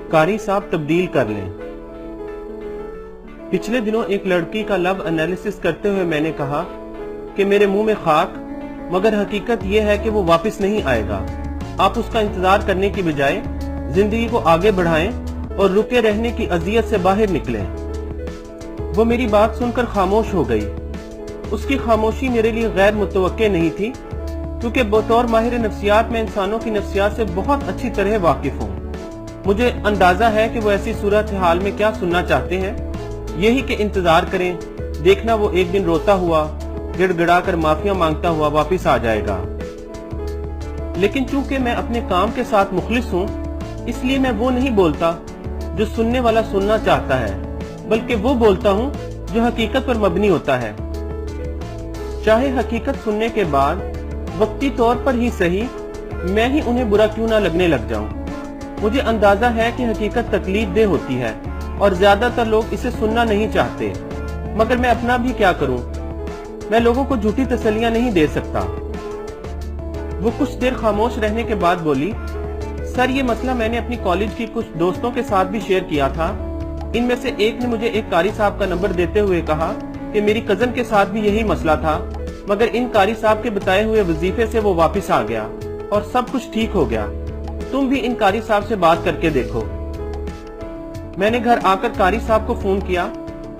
कारी साहब तब्दील कर लें। पिछले दिनों एक लड़की का लव एनालिसिस करते हुए मैंने कहा कि मेरे मुंह में खाक, मगर हकीकत यह है कि वो वापस नहीं आएगा। आप उसका इंतजार करने की बजाय जिंदगी को आगे बढ़ाएं और रुके रहने की अजियत से बाहर निकलें। वो मेरी बात सुनकर खामोश हो गई। उसकी खामोशी मेरे लिए गैर मुतवक्के नहीं थी, क्योंकि बतौर माहिर नफ्सियात में इंसानों की नफ्सियात से बहुत अच्छी तरह वाकिफ हूँ। मुझे अंदाजा है कि वो ऐसी सूरत हाल में क्या सुनना चाहते हैं, यही कि इंतजार करें, देखना वो एक दिन रोता हुआ, गिड़गिड़ा कर माफिया मांगता हुआ वापिस आ जाएगा। लेकिन चूंकि मैं अपने काम के साथ मुखलिस हूँ, इसलिए मैं वो नहीं बोलता जो सुनने वाला सुनना चाहता है, बल्कि वो बोलता हूँ जो हकीकत पर मबनी होता है। चाहे हकीकत सुनने के बाद वक्ती तौर पर ही सही मैं ही उन्हें बुरा क्यों ना लगने लग जाऊं। मुझे अंदाजा है कि हकीकत तकलीफ दे होती है और ज्यादातर लोग इसे सुनना नहीं चाहते, मगर मैं अपना भी क्या करूं। मैं लोगों को झूठी तसल्लियां नहीं दे सकता। वो कुछ देर खामोश रहने के बाद बोली, सर ये मसला मैंने अपनी कॉलेज की कुछ दोस्तों के साथ भी शेयर किया था। इनमें से एक ने मुझे एक कारी साहब का नंबर देते हुए कहा कि मेरी कजन के साथ भी यही मसला था, मगर इन कारी साहब के बताए हुए वजीफे से वो वापस आ गया और सब कुछ ठीक हो गया। तुम भी इन कारी साहब से बात करके देखो। मैंने घर आकर कारी साहब को फोन किया।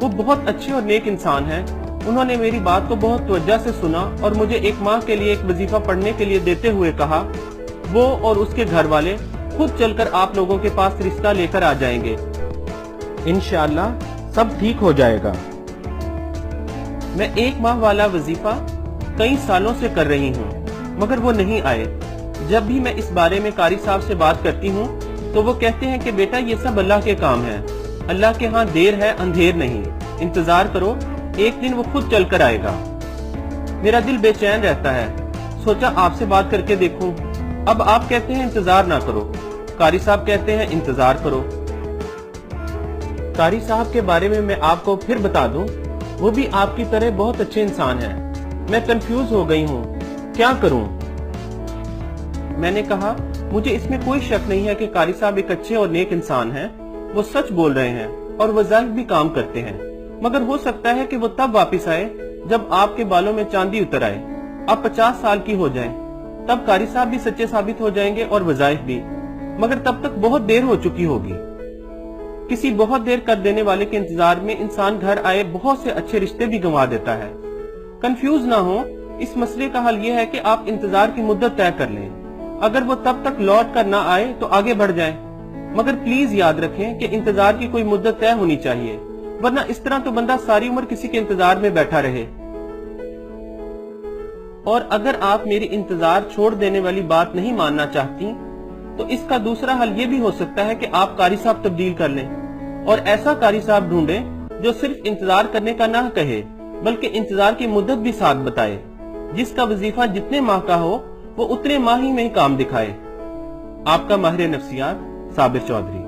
वो बहुत अच्छे और नेक इंसान हैं। उन्होंने मेरी बात को बहुत तवज्जो से सुना और मुझे 1 माह के लिए एक वजीफा पढ़ने के लिए देते हुए कहा वो और उसके घर वाले खुद चलकर आप लोगों के पास रिश्ता लेकर आ जाएंगे। इंशाअल्लाह सब ठीक हो जाएगा। मैं 1 माह वाला वजीफा कई सालों से कर रही हूँ, मगर वो नहीं आए। जब भी मैं इस बारे में कारी साहब से बात करती हूँ तो वो कहते हैं कि बेटा ये सब अल्लाह के काम है, अल्लाह के यहाँ देर है अंधेर नहीं, इंतजार करो, एक दिन वो खुद चल कर आएगा। मेरा दिल बेचैन रहता है, सोचा आपसे बात करके देखूं। अब आप कहते हैं इंतजार ना करो, कारी साहब कहते हैं इंतजार करो। कारी साहब के बारे में मैं आपको फिर बता दूं, वो भी आपकी तरह बहुत अच्छे इंसान हैं। मैं कंफ्यूज हो गई हूँ, क्या करूं? मैंने कहा मुझे इसमें कोई शक नहीं है कि कारी साहब एक अच्छे और नेक इंसान हैं। वो सच बोल रहे हैं और वज़ाहिर भी काम करते हैं, मगर हो सकता है कि वो तब वापस आए जब आपके बालों में चांदी उतर आए। आप 50 साल की हो जाएं, तब कारी साहब भी सच्चे साबित हो जाएंगे और वज़ाहिर भी, मगर तब तक बहुत देर हो चुकी होगी। किसी बहुत देर कर देने वाले के इंतजार में इंसान घर आए बहुत से अच्छे रिश्ते भी गंवा देता है। कंफ्यूज ना हो, इस मसले का हल ये है कि आप इंतजार की मुद्दत तय कर लें। अगर वो तब तक लौट कर ना आए तो आगे बढ़ जाएं, मगर प्लीज याद रखें कि इंतजार की कोई मुद्दत तय होनी चाहिए, वरना इस तरह तो बंदा सारी उम्र किसी के इंतजार में बैठा रहे। और अगर आप मेरी इंतजार छोड़ देने वाली बात नहीं मानना चाहती तो इसका दूसरा हल ये भी हो सकता है कि आप कारी साहब तब्दील कर लें और ऐसा कारी साहब ढूंढें जो सिर्फ इंतजार करने का ना कहे, बल्कि इंतजार की मुद्दत भी साथ बताए, जिसका वजीफा जितने माह का हो वो उतने माह ही में ही काम दिखाए। आपका माहिर नफ्सियात साबिर चौधरी।